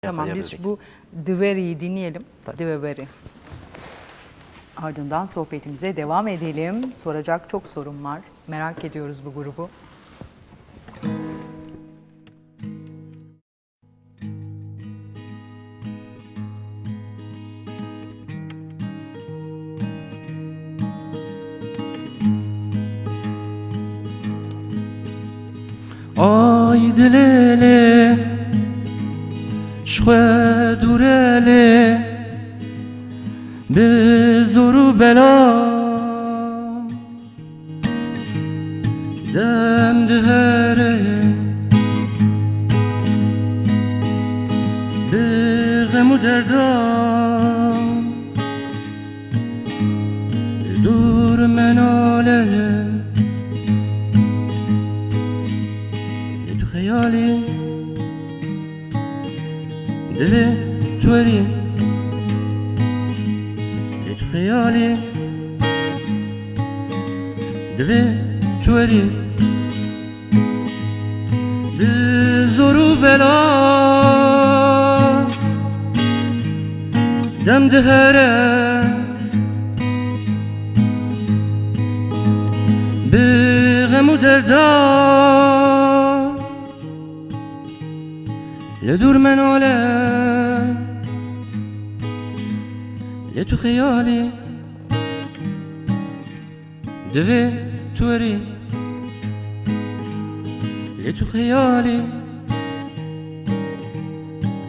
Tamam, biz yapabildik. bu Diveri'yi dinleyelim. Tabii. Diveri. Ardından sohbetimize devam edelim. Soracak çok sorum var. Merak ediyoruz bu grubu. Ay dilele şwe durele be zoru bela dem dihere be gemu derdam dur menale خیالی دل توری تو خیالی دل توری به زور و بلا دم دهره به غم و دردم لدور مناله لتو خيالي دفي توري لتو خيالي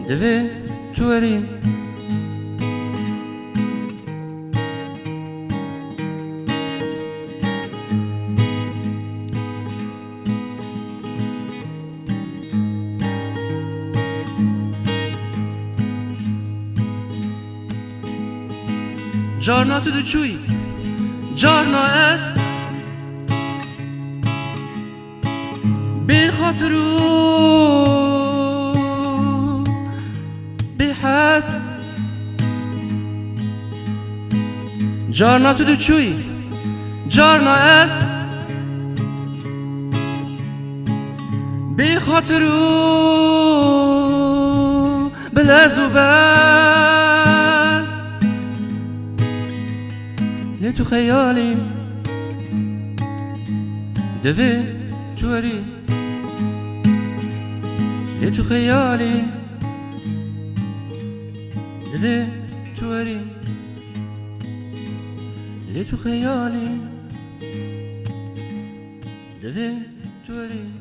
دفي توري جارنا تو دچوی جارنا اس به خاطرو به حس جارنا تو دچوی جارنا اس به خاطرو بلازو بس لتو خيالي دفي توري لتو خيالي دفي توري لتو خيالي دفي توري